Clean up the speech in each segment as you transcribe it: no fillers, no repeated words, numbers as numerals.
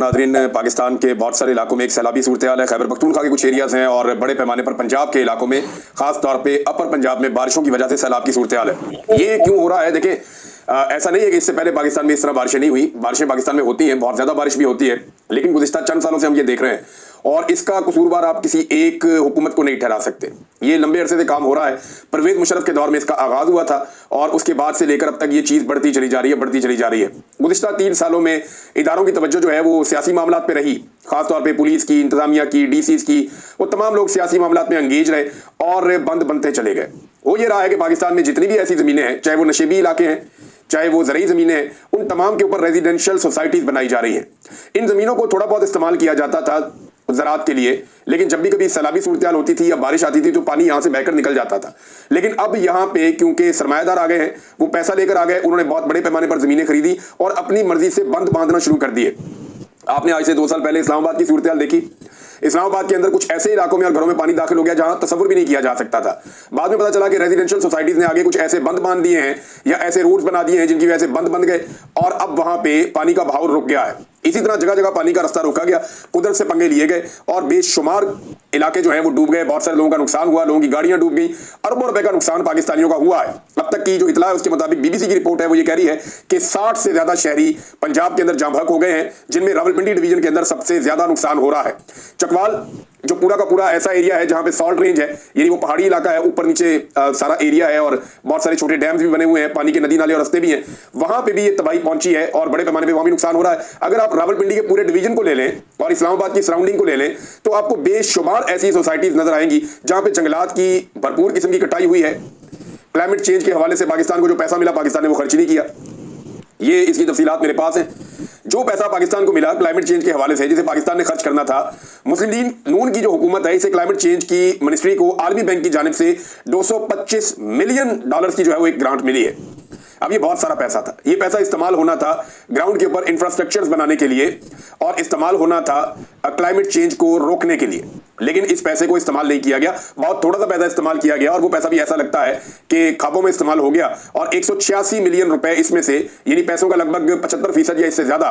Nadreen, Pakistan के बहुत सारे इलाकों में एक सैलाबी सूरत हाल है। खैबर पख्तूनख्वा के कुछ एरियाज हैं और बड़े पैमाने पर पंजाब के इलाकों में, खास तौर पे अपर पंजाब में बारिशों की वजह से सैलाब की सूरत हाल है। ये क्यों हो रहा है? देखें, ऐसा नहीं है कि इससे पहले पाकिस्तान में इस तरह बारिशें नहीं हुई। बारिशें पाकिस्तान में होती हैं, बहुत ज्यादा बारिश भी होती है, लेकिन गुज़िश्ता चंद सालों से हम ये देख रहे हैं और इसका कसूरवार आप किसी एक हुकूमत को नहीं ठहरा सकते। ये लंबे अरसे से काम हो रहा है। परवेज मुशर्रफ के दौर में इसका आगाज हुआ था और उसके बाद से लेकर अब तक ये चीज बढ़ती चली जा रही है। गुज़िश्ता 3 सालों में इदारों की तवज्जो जो है वो सियासी मामलात पे रही, खासतौर पे पुलिस की, इंतजामिया की, डीसीज की। वो तमाम लोग सियासी मामलात में एंगेज रहे और बंद बनते चले गए। वो ये रहा है कि पाकिस्तान में जितनी भी ऐसी ज़मीनें हैं, चाहे वो नशेबी इलाके हैं, चाहे वो ज़रूरी ज़मीनें हैं, उन तमाम के ऊपर रेजिडेंशियल सोसाइटीज़ बनाई जा रही हैं। इन ज़मीनों को थोड़ा बहुत इस्तेमाल किया जाता था ज़राअत के लिए, लेकिन जब भी कभी सैलाबी सूरत हाल होती थी या बारिश आती थी तो पानी यहाँ से बहकर निकल जाता था। लेकिन अब यहाँ पे क्योंकि सरमायादार आ गए हैं, वो पैसा लेकर आ गए, उन्होंने बहुत बड़े पैमाने पर ज़मीनें खरीदी और अपनी मर्जी से बंद बांधना शुरू कर दिए। आपने आज से 2 साल पहले इस्लामाबाद की सूरत हाल देखी। इस्लामाबाद के अंदर कुछ ऐसे इलाकों में और घरों में पानी दाखिल हो गया जहां तसव्वुर भी नहीं किया जा सकता था। बाद में पता चला कि रेजिडेंशियल सोसाइटीज ने आगे कुछ ऐसे बंद बांध दिए हैं या ऐसे रोड्स बना दिए हैं जिनकी वजह से बंद गए और अब वहां पे पानी का बहाव रुक गया है। इसी तरह जगह जगह पानी का रास्ता रोका गया, कुदरत से पंगे लिए गए और बेशुमार इलाके जो है वो डूब गए। बहुत सारे लोगों का नुकसान हुआ, लोगों की गाड़ियां डूब गई, अरबों रुपए का नुकसान पाकिस्तानियों का हुआ है। अब तक की जो इतला है उसके मुताबिक बीबीसी की रिपोर्ट है, वो ये कह रही है कि 60 से ज्यादा शहरी पंजाब के अंदर जाम बहक हो गए हैं, जिनमें रावलपिंडी डिवीजन के अंदर सबसे ज्यादा नुकसान हो रहा है। चकवाल जो पूरा का पूरा ऐसा एरिया है जहां पे सॉल्ट रेंज है, यानी वो पहाड़ी इलाका है, ऊपर नीचे सारा एरिया है और बहुत सारे छोटे डैम्स भी बने हुए हैं, पानी के नदी नाले और रस्ते भी हैं, वहां पे भी ये तबाही पहुंची है और बड़े पैमाने पे वहां भी नुकसान हो रहा है। अगर आप रावलपिंडी के पूरे डिवीजन को ले लें और इस्लामाबाद की सराउंडिंग को ले लें तो आपको बेशुमार ऐसी सोसाइटीज नजर आएंगी जहां पे जंगलात की भरपूर किस्म की कटाई हुई है। क्लाइमेट चेंज के हवाले से पाकिस्तान को जो पैसा मिला, पाकिस्तान ने वो खर्च नहीं किया। ये इसकी तफसीलात मेरे पास है। जो पैसा पाकिस्तान को मिला क्लाइमेट चेंज के हवाले से, जिसे पाकिस्तान ने खर्च करना था, मुस्लिम लीग नून की जो हुकूमत है, इसे क्लाइमेट चेंज की मिनिस्ट्री को आलमी बैंक की जानिब से $225 मिलियन की जो है वो एक ग्रांट मिली है। अब ये बहुत सारा पैसा था। ये पैसा इस्तेमाल होना था ग्राउंड के ऊपर इंफ्रास्ट्रक्चर्स बनाने के लिए और इस्तेमाल होना था क्लाइमेट चेंज को रोकने के लिए, लेकिन इस पैसे को इस्तेमाल नहीं किया गया। बहुत थोड़ा सा पैसा इस्तेमाल किया गया और वो पैसा भी ऐसा लगता है कि खाबों में इस्तेमाल हो गया और 186 मिलियन रुपए इसमें से, यानी पैसों का लगभग 75% या इससे ज्यादा,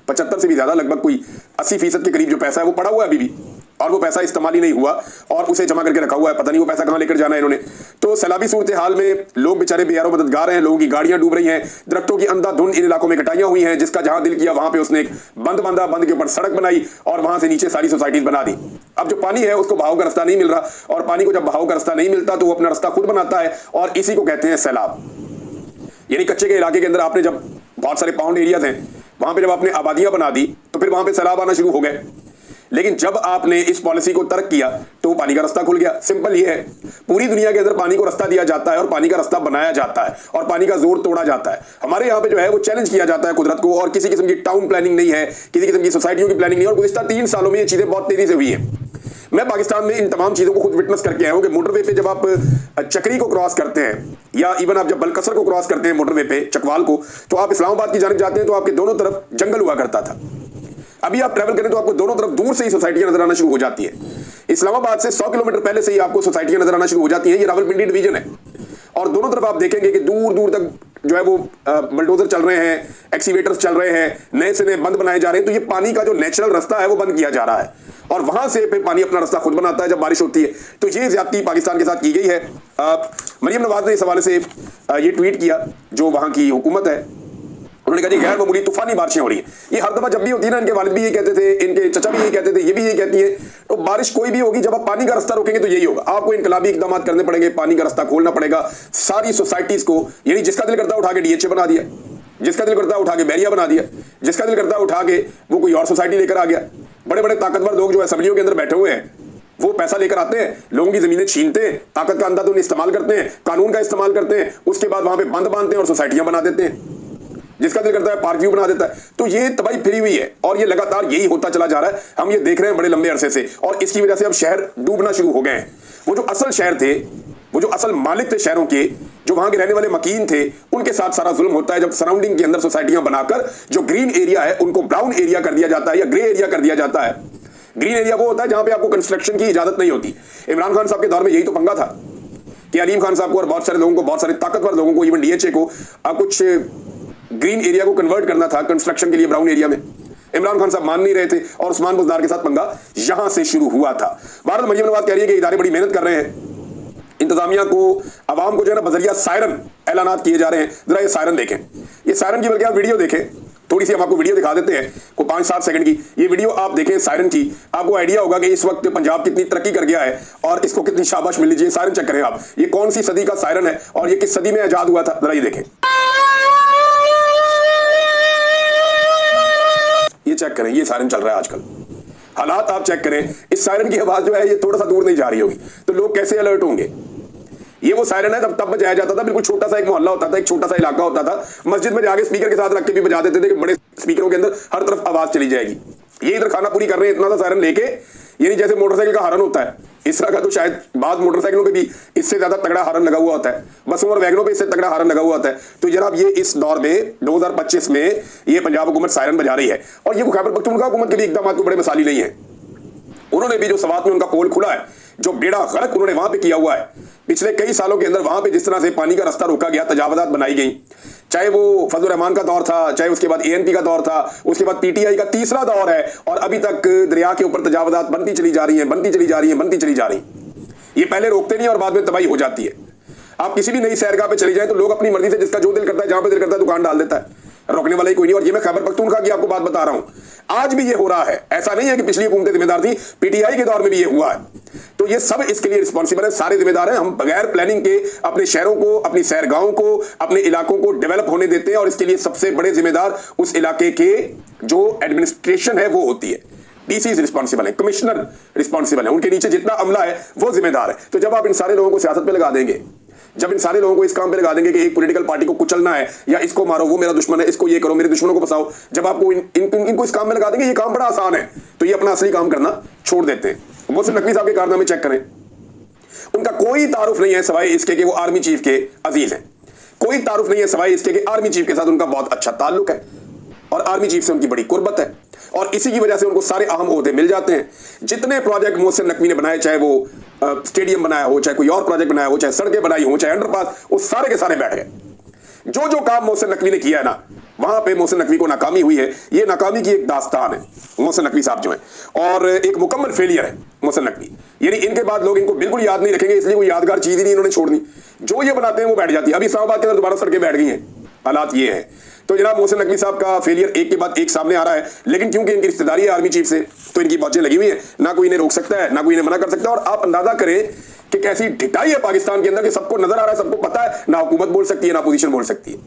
75 से भी ज्यादा, लगभग कोई 80% के करीब जो पैसा है वो पड़ा हुआ है अभी भी और वो पैसा इस्तेमाल ही नहीं हुआ और उसे जमा करके रखा हुआ है। पता नहीं वो पैसा कहां लेकर जाना है इन्होंने। तो सैलाबी सूरत हाल में लोग बेचारे बेयारो मददगार हैं, लोगों की गाड़ियां डूब रही हैं, दरख्तों की अंधाधुंध इन इलाकों में कटाइयां हुई हैं, जिसका जहां दिल किया वहां पे उसने एक बंद बांधा, बंद के ऊपर सड़क बनाई और वहां से नीचे सारी सोसाइटीज बना दी। अब जो पानी है उसको बहाव का रास्ता नहीं मिल रहा और पानी को जब बहाव का रास्ता नहीं मिलता तो वो अपना रास्ता खुद बनाता है और इसी को कहते हैं सैलाब। यानी कच्चे के इलाके के अंदर आपने जब बहुत सारे पाउंड एरियाज हैं, वहां पे जब आपने आबादियां बना दी तो फिर वहां पे सैलाब आना शुरू हो गए। लेकिन जब आपने इस पॉलिसी को तर्क किया तो पानी का रास्ता खुल गया। सिंपल ये है, पूरी दुनिया के अंदर पानी को रास्ता दिया जाता है और पानी का रास्ता बनाया जाता है और पानी का जोर तोड़ा जाता है। हमारे यहाँ पे जो है वो चैलेंज किया जाता है कुदरत को और किसी किस्म की टाउन प्लानिंग नहीं है, किसी किस्म की सोसाइटियों की प्लानिंग नहीं है और गुज़िश्ता 3 सालों में ये चीजें बहुत तेजी से हुई हैं। मैं पाकिस्तान में इन तमाम चीजों को खुद विटनेस करके आया हूं कि मोटरवे पे जब आप चक्री को क्रॉस करते हैं या इवन आप जब बलकसर को क्रॉस करते हैं मोटरवे पे चकवाल को, तो आप इस्लामाबाद की जानिब जाते हैं तो आपके दोनों तरफ जंगल हुआ करता था। अभी आप ट्रैवल करें तो आपको दोनों तरफ दूर से ही सोसाइटियां नजर आना शुरू हो जाती है। इस्लामाबाद से 100 किलोमीटर पहले से ही आपको सोसाइटियां नजर आना शुरू हो जाती हैं। ये रावलपिंडी डिवीजन है और दोनों तरफ आप देखेंगे कि दूर दूर तक जो है वो बल्डोजर चल रहे हैं, एक्सीवेटर्स चल रहे हैं, नए से नए बंद बनाए जा रहे हैं। तो ये पानी का जो नेचुरल रास्ता है वो बंद किया जा रहा है और वहां से फिर पानी अपना रास्ता खुद बनाता है जब बारिश होती है। तो ये ज्यादती पाकिस्तान के साथ की गई है। मरियम नवाज ने इस हवाले से ये ट्वीट किया, जो वहां की हुकूमत है, उन्होंने कहा जी गैर मामूली तूफानी बारिशें हो रही है। ये हर दफा जब भी होती है ना, इनके वालिद भी यही कहते थे, इनके चचा भी यही कहते थे, ये भी यही कहती है। तो बारिश कोई भी होगी, जब आप पानी का रास्ता रोकेंगे तो यही होगा। आपको इनकलाबी इकदाम करने पड़ेंगे, पानी का रास्ता खोलना पड़ेगा सारी सोसाइटीज को। यानी जिसका दिल करता उठा के डीएचए बना दिया, जिसका दिल करता उठा के बैरिया बना दिया, जिसका दिल करता उठा के वो कोई और सोसाइटी लेकर आ गया। बड़े बड़े ताकतवर लोग जो असेंबलियों के अंदर बैठे हुए हैं वो पैसा लेकर आते हैं, लोगों की जमीनें छीनते हैं, ताकत का अंधाधुंध इस्तेमाल करते हैं, कानून का इस्तेमाल करते हैं, उसके बाद वहां पे बंद बांधते हैं और सोसाइटियां बना देते हैं, जिसका दिल करता है पार्क व्यू बना देता है। तो ये तबाही फिरी हुई है और ये लगातार यही होता चला जा रहा है। हम ये देख रहे हैं बड़े लंबे अरसे से और इसकी वजह से अब शहर डूबना शुरू हो गए हैं। वो जो असल शहर थे, वो जो असल मालिक थे शहरों के, जो वहां के रहने वाले मकीन थे, उनके साथ सारा जुल्म होता है जब सराउंडिंग के अंदर सोसाइटियां बनाकर जो ग्रीन एरिया है उनको ब्राउन एरिया कर दिया जाता है या ग्रे एरिया कर दिया जाता है। ग्रीन एरिया वो होता है जहां पे आपको कंस्ट्रक्शन की इजाजत नहीं होती। इमरान खान साहब के दौर में यही तो पंगा था कि अलीम खान साहब को और बहुत सारे लोगों को, बहुत सारे ताकतवर लोगों को, इवन डीएचए को कुछ ग्रीन एरिया को कन्वर्ट करना था कंस्ट्रक्शन के लिए ब्राउन एरिया में। इमरान खान साहब मान नहीं रहे थे और उस्मान बुज़दार के साथ पंगा यहां से शुरू हुआ था। बहरहाल मरियम नवाज कह रही है कि इदारे बड़ी मेहनत कर रहे हैं, इंतजामिया को, अवाम को जो है ना बजरिया सायरन ऐलानात किए जा रहे हैं। जरा ये सायरन देखें, ये सायरन की बल्कि आप वीडियो देखें, थोड़ी सी हम आपको वीडियो दिखा देते हैं, को 5-7 सेकंड की ये वीडियो आप देखें सायरन की, आपको आइडिया होगा कि इस वक्त पंजाब कितनी तरक्की कर गया है और इसको कितनी शाबाश मिल लीजिए। सायरन चेक करें आप, ये कौन सी सदी का सायरन है और ये किस सदी में आजाद हुआ था, जरा ये देखें, ये चेक करें, ये सायरन चल रहा है आजकल। हालात आप चेक करें, इस सायरन की आवाज जो है ये थोड़ा सा दूर नहीं जा रही होगी तो लोग कैसे अलर्ट होंगे। ये वो सायरन है तब बजाया जाता था, बिल्कुल छोटा सा एक मोहल्ला होता था, एक छोटा सा इलाका होता था, मस्जिद में जाके स्पीकर के साथ रख के भी बजा देते थे कि बड़े स्पीकरों के अंदर हर तरफ आवाज चली जाएगी। ये इधर खाना पूरी कर रहे हैं इतना सा सायरन लेके, यानी जैसे मोटरसाइकिल का हॉर्न होता है इस तरह का, तो शायद बाद मोटरसाइकिलों पे भी इससे ज्यादा तगड़ा हॉर्न लगा हुआ होता है, बसों और वैगनों पे इससे तगड़ा हॉर्न लगा हुआ होता है। तो जनाब ये इस दौर में 2025 में ये पंजाब हुकूमत सायरन बजा रही है और ये खैबर पख्तूनख्वा हुकूमत के भी इकदाम को बड़े मिसाली नहीं है। उन्होंने भी जो सवात में उनका पोल खुला है, जो बेड़ा गर्क उन्होंने वहां पे किया हुआ है, पिछले कई सालों के अंदर वहां पे जिस तरह से पानी का रास्ता रोका गया, तजावजात बनाई गई, चाहे वो फजल रहमान का दौर था, चाहे उसके बाद एएनपी का दौर था, उसके बाद पीटीआई का तीसरा दौर है और अभी तक दरिया के ऊपर तजावजात बनती चली जा रही है, बनती चली जा रही है, बनती चली जा रही है। ये पहले रोकते नहीं और बाद में तबाही हो जाती है। आप किसी भी नई सैरगाह पे चली जाए तो लोग अपनी मर्जी से जिसका जो दिल करता है, जहां पे दिल करता है दुकान डाल देता है, रोकने वाला ही कोई नहीं। और ये मैं खैबर पख्तूनख्वा की आपको बात बता रहा हूं, आज भी ये हो रहा है, ऐसा नहीं है कि पिछली हुकूमतें जिम्मेदार थी, पीटीआई के दौर में भी ये हुआ है। तो ये सब इसके लिए रिस्पॉन्सिबल है, सारे जिम्मेदार हैं। हम बगैर प्लानिंग के अपने शहरों को, अपनी सैरगाहों को, अपने इलाकों को डेवलप होने देते हैं और इसके लिए सबसे बड़े जिम्मेदार उस इलाके के जो एडमिनिस्ट्रेशन है वो होती है। डीसी रिस्पॉन्सिबल है, कमिश्नर रिस्पॉन्सिबल है, उनके नीचे जितना अमला है वो जिम्मेदार है। तो जब आप इन सारे लोगों को सियासत पे लगा देंगे, जब इन सारे लोगों को इस काम पे लगा देंगे कि एक पॉलिटिकल पार्टी को कुचलना है या इसको मारो, वो मेरा दुश्मन है, इसको ये करो, मेरे दुश्मनों को फंसाओ, जब आपको इनको इस काम में लगा देंगे, ये काम बड़ा आसान है, तो ये अपना असली काम करना छोड़ देते हैं। मोहसिन नकवी साहब के कारनामे चेक करें, उनका कोई तारुफ नहीं है सिवाय इसके कि वो आर्मी चीफ के अजीज हैं, कोई तारुफ नहीं है सिवाय इसके कि आर्मी चीफ के साथ उनका बहुत अच्छा ताल्लुक है और आर्मी चीफ से उनकी बड़ी कुर्बत है और इसी की वजह से उनको सारे अहम ओहदे मिल जाते हैं। जितने प्रोजेक्ट मोहसिन नकवी ने बनाए, चाहे वो स्टेडियम बनाया हो, चाहे कोई और प्रोजेक्ट बनाया हो, चाहे सड़कें बनाई हो, चाहे अंडरपास, वो सारे के सारे बैठ गए। जो जो काम मोहसिन नकवी ने किया है ना, वहां पे मोहसिन नकवी को नाकामी हुई है। ये नाकामी की एक दास्तान है मोहसिन नकवी साहब जो है, और एक मुकम्मल फेलियर है मोहसिन नकवी। यानी इनके बाद लोग इनको बिल्कुल याद नहीं रखेंगे, इसलिए कोई यादगार चीज ही नहीं इन्होंने छोड़नी, जो ये बनाते हैं वो बैठ जाती है। अभी इस्लामाबाद के अंदर दोबारा सड़कें बैठ गई हैं, हालात ये है। तो जनाब मोहसिन नकवी साहब का फेलियर एक के बाद एक सामने आ रहा है, लेकिन क्योंकि इनकी रिश्तेदारी है आर्मी चीफ से, तो इनकी बातें लगी हुई है, ना कोई इन्हें रोक सकता है, ना कोई इन्हें मना कर सकता है। और आप अंदाजा करें कि कैसी ढिठाई है पाकिस्तान के अंदर कि सबको नजर आ रहा है, सबको पता है, ना हुकूमत बोल सकती है, ना अपोजिशन बोल सकती है,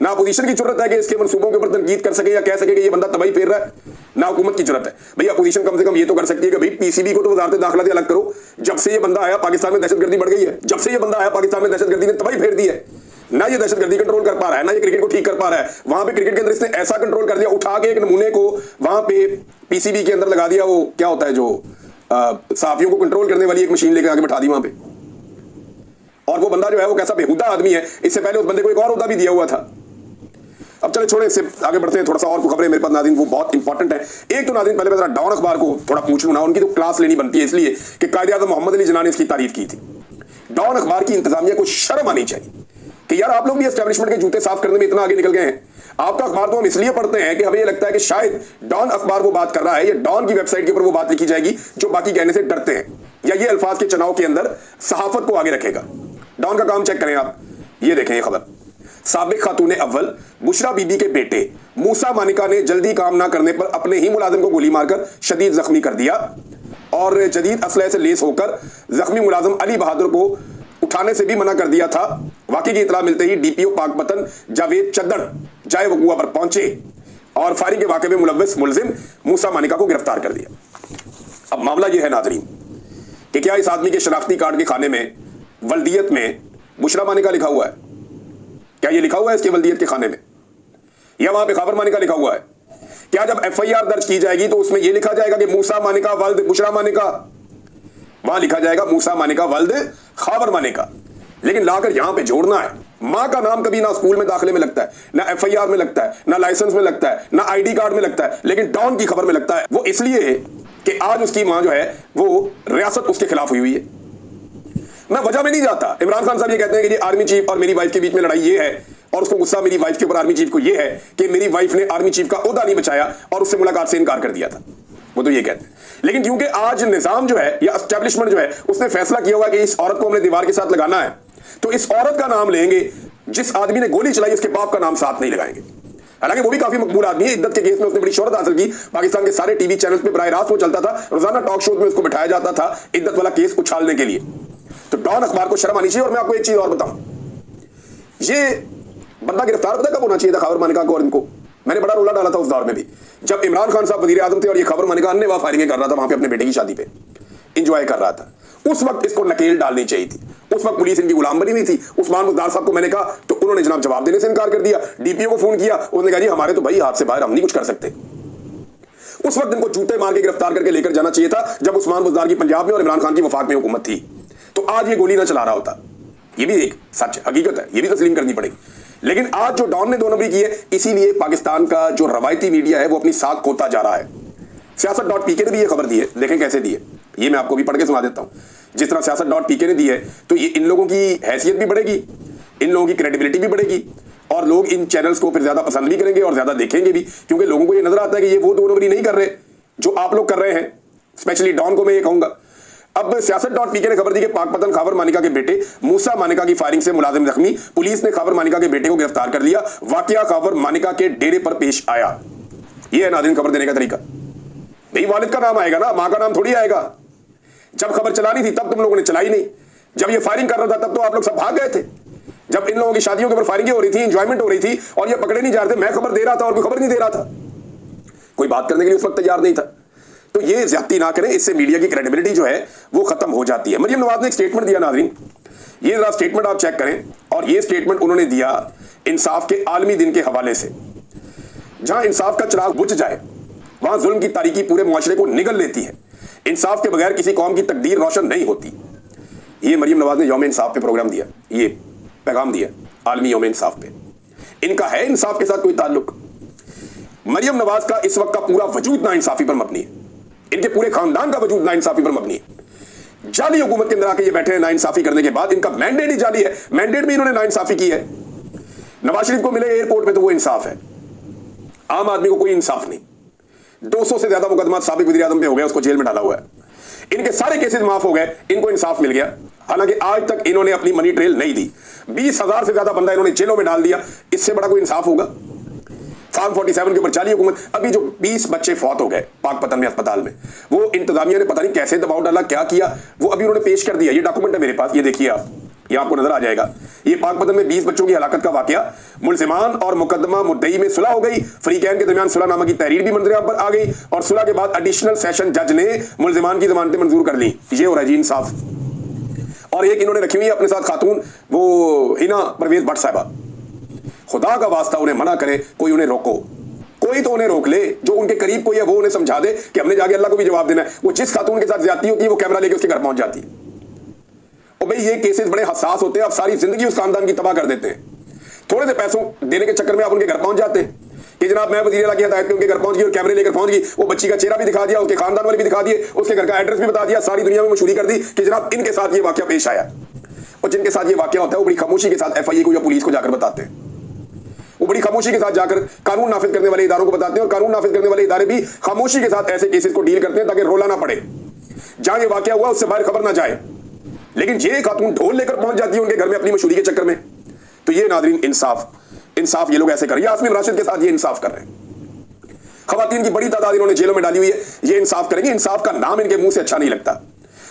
ना अपोजिशन की जरूरत है कि इसके मनसूबों के ऊपर तनकीद कर सके या कह सके कि ये बंदा तबाही फेर रहा है, ना हुकूमत की जरूरत है। भैया अपोजिशन कम से कम ये तो कर सकती है कि भाई पीसीबी को तो वजारत दाखिला से अलग करो, जब से ये बंदा आया पाकिस्तान में दहशतगर्दी बढ़ गई है, जब से ये बंदा आया पाकिस्तान में दहशतगर्दी ने तबाही फेर दी है। ना ये दहशतगर्दी कंट्रोल कर पा रहा है, ना ये क्रिकेट को ठीक कर पा रहा है। वहां पे क्रिकेट के अंदर इसने ऐसा कंट्रोल कर दिया, उठा के एक नमूने को वहां पे पीसीबी के अंदर लगा दिया, वो क्या होता है जो सहाफियों को कंट्रोल करने वाली एक मशीन लेकर आगे बैठा दी वहां पे। और वो बंदा जो है वो कैसा बेहुदा आदमी है, इससे पहले उस बंदे को एक और ओहदा भी दिया हुआ था। अब चले छोड़े, इससे आगे बढ़ते हैं। थोड़ा सा और खबरें मेरे पास नाज़रीन, वो बहुत इंपॉर्टेंट है। एक तो नाज़रीन पहले मैं जरा डॉन अखबार को थोड़ा पूछ लूं ना, उनकी तो क्लास लेनी बनती है, इसलिए कि कायदे-ए-आज़म मोहम्मद अली जिन्ना ने इसकी तारीफ की थी। डॉन अखबार की इंतजामिया को शर्म आनी चाहिए कि यार आप लोग भी एस्टेब्लिशमेंट के जूते साफ करने में इतना आगे निकल गए हैं। आपका अखबार तो हम इसलिए पढ़ते हैं कि हमें ये लगता है कि शायद डॉन अखबार वो बात कर रहा है या डॉन की वेबसाइट के ऊपर वो बात लिखी जाएगी जो बाकी कहने से डरते हैं, या ये अल्फाज के चुनाव के अंदर सहाफत को आगे रखेगा। डॉन का काम चेक करें आप, ये देखें ये खबर। साबिक खातून अव्वल बुशरा बीबी के बेटे मूसा मानिका ने जल्दी काम ना करने पर अपने ही मुलाजिम को गोली मारकर शदीद जख्मी कर दिया और जदीद असलहे से लेस होकर जख्मी मुलाजिम अली बहादुर को उठाने से भी मना कर दिया था। वाकई की इतला मिलते ही डीपीओ पाकपतन जावेद चद्दड़ जाए वकुआ पर पहुंचे और फायरिंग के वाकये में मुलव्विस मुलजिम मूसा मानिका को गिरफ्तार कर दिया। अब मामला यह है नाजरीन कि क्या इस आदमी के शनाख्ती कार्ड के खाने में वल्दियत में बुशरा मानिका लिखा हुआ है? क्या ये लिखा हुआ है इसके वल्दियत के खाने में, या वहां पे खाबर मानिका लिखा हुआ है? क्या जब एफआईआर दर्ज की जाएगी तो उसमें यह लिखा जाएगा कि मूसा मानिका वल्द बुशरा मानिका? वहां लिखा जाएगा मूसा मानिका वल्द खाबर मानिका, लेकिन लाकर यहां पे जोड़ना है। मां का नाम कभी ना स्कूल में दाखिले में लगता है, ना एफआईआर में लगता है, ना लाइसेंस में लगता है, ना आईडी कार्ड में लगता है, लेकिन डॉन की खबर में लगता है। वो इसलिए कि आज उसकी मां जो है वो रियासत उसके खिलाफ हुई है। मैं वजह में नहीं जाता। इमरान खान साहब ये कहते हैं कि ये आर्मी चीफ और मेरी वाइफ के बीच में लड़ाई ये है, और उसको गुस्सा मेरी वाइफ के ऊपर आर्मी चीफ को यह है कि मेरी वाइफ ने आर्मी चीफ का ओहदा नहीं बचाया और उससे मुलाकात से इनकार कर दिया था। वो तो ये कहते हैं, लेकिन क्योंकि आज निजाम जो है या एस्टेब्लिशमेंट जो है उसने फैसला किया हुआ कि इस औरत को हमने दीवार के साथ लगाना है, तो इस औरत का नाम लेंगे, जिस आदमी ने गोली चलाई उसके बाप का नाम साथ नहीं लगाएंगे। हालांकि वो भी काफी मकबूल आदमी है, इद्दत के केस में उसने बड़ी शोहरत हासिल की, पाकिस्तान के सारे टीवी चैनल्स पे बराह रास्त वो चलता था, रोजाना टॉक शो में उसको बिठाया जाता था इद्दत वाला केस उछालने के लिए। तो डॉन अखबार को शर्म आनी चाहिए। और मैं आपको एक चीज और बताऊं, ये बंदा गिरफ्तार पता कब होना चाहिए था खबर मानिका को और इनको? मैंने बड़ा रोला डाला था उस दौर में भी, जब इमरान खान साहब वजीर आजम थे और ये खबर मानिका अन्य फायरिंग कर रहा था वहां पे अपने बेटे की शादी पे, इंजॉय कर रहा था। उस वक्त इसको नकेल डालनी चाहिए थी। उस वक्त पुलिस इनकी गुलाम बनी हुई थी। उस्मान मुख्तार साहब को मैंने कहा तो उन्होंने जनाब जवाब देने से इनकार कर दिया। डीपीओ को फोन किया, उन्होंने कहा जी हमारे तो भाई हाथ से बाहर, हम नहीं कुछ कर सकते। उस वक्त इनको जूते मार के गिरफ्तार करके लेकर जाना चाहिए था जब उस्मान मुख्तार की पंजाब में और इमरान खान की वफाक में हुकूमत थी, तो आज ये गोली ना चला रहा होता। ये भी एक सच हकीकत है, ये भी तस्लीम करनी पड़ेगी। लेकिन आज जो डॉन ने दो नंबरी की है, इसीलिए पाकिस्तान का जो रवायती मीडिया है वो अपनी साख खोता जा रहा है। सियासत.pk ने भी ये खबर दी है, देखें कैसे दी है, ये मैं आपको भी पढ़ के सुना देता हूं। जिस तरह सियासत.pk ने दी है तो ये इन लोगों की हैसियत भी बढ़ेगी, इन लोगों की क्रेडिबिलिटी भी बढ़ेगी और लोग इन चैनल्स को फिर ज्यादा पसंद भी करेंगे और ज्यादा देखेंगे भी, क्योंकि लोगों को ये नजर आता है कि ये वो दो नंबरी नहीं कर रहे जो आप लोग कर रहे हैं। स्पेशली डॉन को मैं ये कहूंगा। अब सियासत.pk ने खबर दी कि पाकपतन खबर मानिका के बेटे मूसा मानिका की फायरिंग से मुलाजिम जख्मी, पुलिस ने खबर मानिका के बेटे को गिरफ्तार कर लिया, वाकया खबर मानिका के डेरे पर पेश आया। यह है नाज़रीन खबर देने का तरीका। भाई वालिद का नाम आएगा ना, मां का नाम थोड़ी आएगा। जब खबर चलानी थी तब तुम लोगों ने चलाई नहीं, जब ये फायरिंग कर रहा था तब तो आप लोग सब भाग गए थे। जब इन लोगों की शादियों के ऊपर फायरिंग हो रही थी, इंजॉयमेंट हो रही थी और ये पकड़े नहीं जा रहे थे, मैं खबर दे रहा था और कोई खबर नहीं दे रहा था, कोई बात करने के लिए उस वक्त तैयार नहीं था। तो ये ज्यादती ना करें, इससे मीडिया की क्रेडिबिलिटी जो है वो खत्म हो जाती है। मरियम नवाज ने एक स्टेटमेंट दिया नाज़रीन, ये जरा स्टेटमेंट आप चेक करें, और ये स्टेटमेंट उन्होंने दिया इंसाफ के आलमी दिन के हवाले से। जहां इंसाफ का चिराग बुझ जाए वहां जुल्म की तारीकी पूरे मुआशरे को निगल लेती है। इंसाफ के बगैर किसी कौम की तकदीर रोशन नहीं होती। ये मरियम नवाज ने यौम इंसाफ पे प्रोग्राम दिया, ये पैगाम दिया आलमी यौम इंसाफ पे। इनका है इंसाफ के साथ कोई ताल्लुक? मरियम नवाज का इस वक्त का पूरा वजूद ना इंसाफी पर मबनी है, इनके पूरे खानदान का वजूद ना इंसाफी पर मबनी है। जाली हुकूमत के अंदर आके ये बैठे हैं ना इंसाफी करने के बाद, इनका मैंडेट ही जाली है, मैंडेट में इन्होंने ना इंसाफी की है। नवाज शरीफ को मिले एयरपोर्ट में तो वो इंसाफ है, आम आदमी को कोई इंसाफ नहीं। 200 से ज्यादा मुकदमा साबिक वज़ीर आज़म पे हो गया, उसको जेल में डाला हुआ है। इनके सारे केसेस माफ हो गए, इनको इंसाफ मिल गया। हालांकि आज तक इन्होंने अपनी मनी ट्रेल नहीं दी। 20,000 से ज्यादा बंदा इन्होंने जेलों में डाल दिया, इससे बड़ा कोई इंसाफ होगा? फार्म 47 के ऊपर जाली हुकूमत। अभी जो 20 बच्चे फौत हो गए पाकपतन में अस्पताल में, वो इंतजामिया ने पता नहीं कैसे दबाव डाला, क्या किया, वो अभी उन्होंने पेश कर दिया। ये डॉक्यूमेंट है मेरे पास, ये देखिए आप, ये आपको नजर आ जाएगा। ये पाकपतन में 20 बच्चों की हलाकत का वाकया, मुल्जिमान और मुकदमा मुद्दई में सुलह हो गई, फरीकैन के दरमियान सुलहनामा की तहरीर भी मंजूर पर आ गई और सुलह के बाद एडिशनल सेशन जज ने मुल्जिमान की जमानतें मंजूर कर ली। ये हो रहा है जी इंसाफ। और एक इन्होंने रखी हुई है अपने साथ खातून, वो हिना परवेज भट्ट साहबा। खुदा का वास्ता उन्हें मना करे, कोई उन्हें रोको, कोई तो उन्हें रोक ले, जो उनके करीब कोई है वो उन्हें समझा दे कि हमने जाके अल्लाह को भी जवाब देना है। वो जिस खातून के साथ ज्यादती होती है वो कैमरा लेके उसके घर पहुंच जाती है। और भाई ये केसेस बड़े हसास होते हैं, आप सारी जिंदगी उस खानदान की तबाह कर देते हैं। थोड़े से पैसों देने के चक्कर में आप उनके घर पहुंच जाते हैं कि जनाब मैं वज़ीर आला की हिदायत पे उनके घर पहुंच गई और कैमरे लेकर पहुंच गई। वो बच्ची का चेहरा भी दिखा दिया, उसके खानदान वाले भी दिखा दिए, उसके घर का एड्रेस भी बता दिया, सारी दुनिया में मशहूरी कर दी कि जनाब इनके साथ ये वाकया पेश आया। और जिनके साथ ये वाकया होता है वो बड़ी खामोशी के साथ FIA को या पुलिस को जाकर बताते हैं, वो बड़ी खामोशी के साथ जाकर कानून नाफिज करने वाले इदारों को बताते हैं, और कानून नाफिज करने वाले इदारे भी खामोशी के साथ ऐसे केसेस को डील करते हैं ताकि रोला ना पड़े, जहां ये वाकया हुआ उससे बाहर खबर ना जाए। लेकिन ये खातून ढोल लेकर पहुंच जाती है उनके घर में अपनी मशहूरी के चक्कर में। तो ये नाज़रीन इंसाफ ये लोग ऐसे कर रहे हैं। यास्मीन राशिद के साथ ये इंसाफ कर रहे हैं। खवातीन की बड़ी तादाद इन्होंने जेलों में डाली हुई है, ये इंसाफ करेंगे। इंसाफ का नाम इनके मुंह से अच्छा नहीं लगता।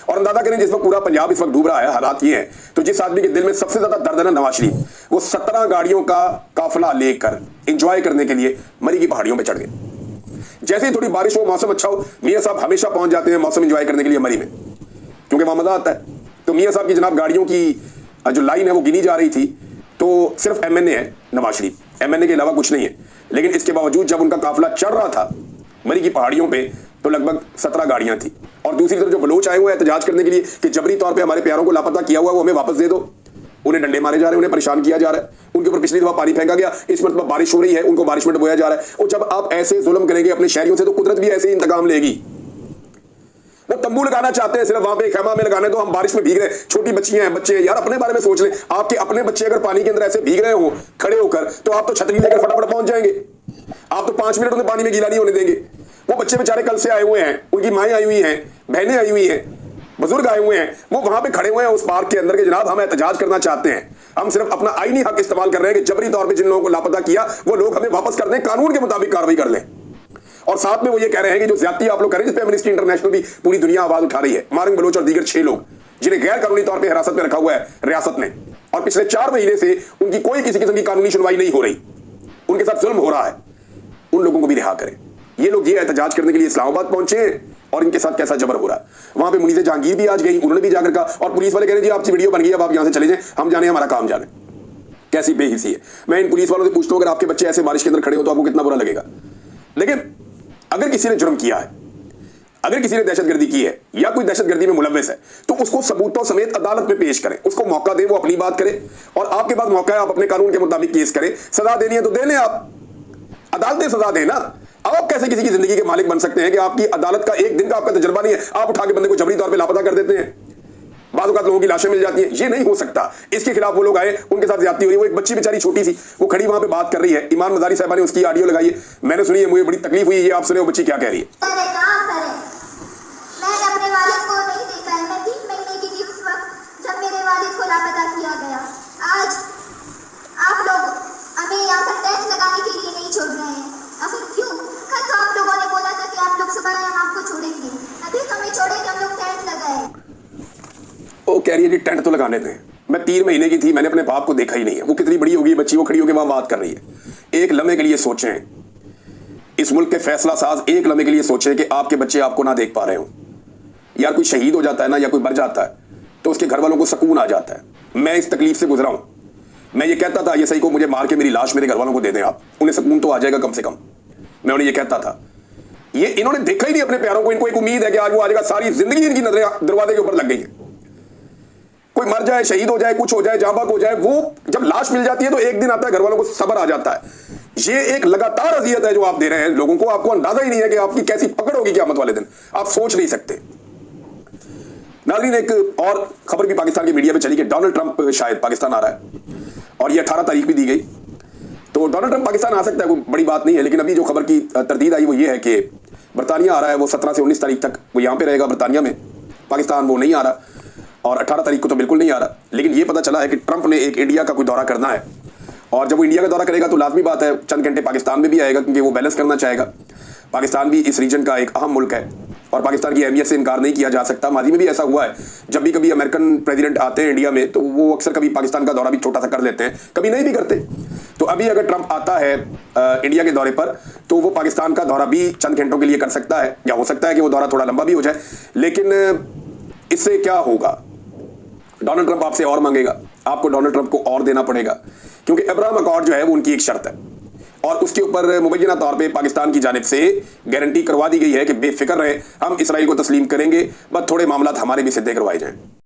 और अंदाजा करें जिस वक्त पूरा पंजाब इस वक्त डूब रहा है, हालात ये हैं, तो जिस आदमी के दिल में सबसे ज्यादा दर्द है ना नवाज शरीफ, वो 17 गाड़ियों का काफिला लेकर एंजॉय करने के लिए मरी की पहाड़ियों पे चढ़ गए। जैसे ही थोड़ी बारिश हो, मौसम अच्छा हो, मियां साहब हमेशा पहुंच जाते हैं मौसम एंजॉय करने के लिए मरी में, क्योंकि वहां मजा आता है। तो मियां साहब की जनाब गाड़ियों की जो लाइन है वो गिनी जा रही थी, तो सिर्फ MNA है नवाज शरीफ, MNA के अलावा कुछ नहीं है। लेकिन इसके बावजूद जब उनका काफिला चढ़ रहा था मरी की पहाड़ियों पे, तो लगभग 17 गाड़ियां थी। और दूसरी तरफ जो बलोच आए हुए हैं एहतजाज करने के लिए कि जबरी तौर पे हमारे प्यारों को लापता किया हुआ वो हमें वापस दे दो, उन्हें डंडे मारे जा रहे हैं, उन्हें परेशान किया जा रहा है, उनके ऊपर पिछली दफा पानी फेंका गया, इस मतलब बारिश हो रही है उनको बारिश में डुबोया जा रहा है। और जब आप ऐसे जुल्म करेंगे अपने शहरियों से तो कुदरत भी ऐसे ही इंतकाम लेगी। वो तंबू लगाना चाहते हैं सिर्फ वहां पे खेमा में लगाने, तो हम बारिश में भीग रहे हैं, छोटी बच्चियां हैं, बच्चे हैं, यार अपने बारे में सोच लें। आपके अपने बच्चे अगर पानी के अंदर ऐसे भीग रहे हो खड़े होकर, तो आप तो छतरी लेकर फटाफट पहुंच जाएंगे। आप तो 5 मिनट उन्हें पानी में गीला नहीं होने देंगे। वो बच्चे बेचारे कल से आए हुए हैं, उनकी माएँ आई हुई हैं, बहनें आई हुई हैं, बुजुर्ग आए हुए हैं, वो वहां पे खड़े हुए हैं उस पार्क के अंदर के जनाब हम एहतजाज करना चाहते हैं। हम सिर्फ अपना आईनी हक इस्तेमाल कर रहे हैं कि जबरी तौर पे जिन लोगों को लापता किया वो लोग हमें वापस कर दें, कानून के मुताबिक कार्रवाई कर लें। और साथ में वो ये कह रहे हैं कि जो ज्यादती आप लोग कर रहे हैं, जिस पे एमनेस्टी इंटरनेशनल भी पूरी दुनिया आवाज उठा रही है, मारंग बलोच और दीगर 6 लोग जिन्हें गैर कानूनी तौर पर हिरासत में रखा हुआ है रियासत ने, और पिछले 4 महीने से उनकी कोई किसी किस्म की कानूनी सुनवाई नहीं हो रही, उनके साथ जुल्म हो रहा है, उन लोगों को भी रिहा करें। ये लोग ये एहतजाज करने के लिए इस्लामाबाद पहुंचे हैं और इनके साथ कैसा जबर हो रहा है। वहां पे मुनीज़ जहांगीर भी आज गई, उन्होंने भी जाकर कहा, और पुलिस वाले कह रहे हैं जी आपकी वीडियो बन गई, अब आप यहां से चले जाएं, हम जाने हमारा काम जाने। कैसी बेहिसी है। मैं इन पुलिस वालों से पूछता हूं, अगर आपके बच्चे ऐसे बारिश के अंदर खड़े हो तो आपको कितना बुरा लगेगा। लेकिन अगर किसी ने जुर्म किया है, अगर किसी ने दहशतगर्दी की है या कोई दहशतगर्दी में मुलव्वस है, तो उसको सबूतों समेत अदालत में पेश करें, उसको मौका दें, वो अपनी बात करे, और आपके पास मौका है, आप अपने कानून के मुताबिक केस करें। सजा देनी है तो देने, आप अदालतें सजा दें ना। आप कैसे किसी की जिंदगी के मालिक बन सकते हैं कि आपकी अदालत का एक दिन का आपका तजुर्बा नहीं है, आप उठा के बंदे को जबरी तौर पे लापता कर देते हैं, बाज़ औक़ात लोगों की लाशें मिल जाती हैं। ये नहीं हो सकता। इसके खिलाफ वो लोग आए, उनके साथ ज्यादती हो रही है। वो एक बच्ची बेचारी छोटी सी वो खड़ी वहां पे बात कर रही है, ईमान मजारी साहबा ने उसकी ऑडियो लगाई है, मैंने सुनी है, मुझे बड़ी तकलीफ हुई है। ये आप सुने वो बच्ची क्या कह रही है। वो कह रही है जी टेंट तो लगाने थे। मैं 3 महीने की थी, मैंने अपने बाप को देखा ही नहीं है। वो कितनी बड़ी होगी बच्ची, वो खड़ी होकर वहां बात कर रही है। एक लम्हे के लिए सोचें, इस मुल्क के फैसला साज एक लम्हे के लिए सोचें कि आपके बच्चे आपको ना देख पा रहे हो। यार कोई शहीद हो जाता है ना, या कोई मर जाता है, तो उसके घर वालों को सुकून आ जाता है। मैं इस तकलीफ से गुजरा हूं। मैं ये कहता था ये सही को मुझे मार के मेरी लाश मेरे घर वालों को दे दें आप, उन्हें सुकून तो आ जाएगा कम से कम। मैं उन्हें ये कहता था। ये इन्होंने देखा ही नहीं अपने प्यारों को। इनको एक उम्मीद है कि आज वो आ जाएगा, सारी जिंदगी इनकी नजरें दरवाजे के ऊपर लग गई है। कोई मर जाए, शहीद हो जाए, कुछ हो जाए, जाबाक हो जाए, वो जब लाश मिल जाती है तो एक दिन आता है घर वालों को सब्र आ जाता है। ये एक लगातार अजियत है जो आप दे रहे हैं लोगों को। आपको अंदाजा ही नहीं है कि आपकी कैसी पकड़ होगी क़यामत वाले दिन, आप सोच नहीं सकते। नाज़रीन, एक और खबर भी पाकिस्तान की मीडिया में चली कि डोनाल्ड ट्रंप शायद पाकिस्तान आ रहा है, और ये 18 तारीख भी दी गई। तो डोनाल्ड ट्रंप पाकिस्तान आ सकता है, कोई बड़ी बात नहीं है। लेकिन अभी जो खबर की तरदीद आई वो ये है कि बरतानिया आ रहा है, वो 17 से 19 तारीख तक वो यहाँ पे रहेगा बरतानिया में। पाकिस्तान वो नहीं आ रहा, और 18 तारीख को तो बिल्कुल नहीं आ रहा। लेकिन ये पता चला है कि ट्रंप ने एक इंडिया का कोई दौरा करना है, और जब वो इंडिया का दौरा करेगा तो लाजमी बात है चंद घंटे पाकिस्तान में भी आएगा, क्योंकि वो बैलेंस करना चाहेगा। पाकिस्तान भी इस रीजन का एक अहम मुल्क है, और पाकिस्तान की अहमियत से इनकार नहीं किया जा सकता। माजी में भी ऐसा हुआ है, जब भी कभी अमेरिकन प्रेसिडेंट आते हैं इंडिया में, तो वो अक्सर कभी पाकिस्तान का दौरा भी छोटा सा कर लेते हैं, कभी नहीं भी करते। तो अभी अगर ट्रंप आता है इंडिया के दौरे पर, तो वो पाकिस्तान का दौरा भी चंद घंटों के लिए कर सकता है, या हो सकता है कि वो दौरा थोड़ा लंबा भी हो जाए। लेकिन इससे क्या होगा, डोनाल्ड ट्रंप आपसे और मांगेगा, आपको डोनाल्ड ट्रंप को और देना पड़ेगा, क्योंकि अब्राहम अकॉर्ड जो है वो उनकी एक शर्त है, और उसके ऊपर मुबैना तौर पे पाकिस्तान की जानिब से गारंटी करवा दी गई है कि बेफिक्र रहे, हम इसराइल को तस्लीम करेंगे, बस थोड़े मामला हमारे भी सिद्धे करवाए जाएं।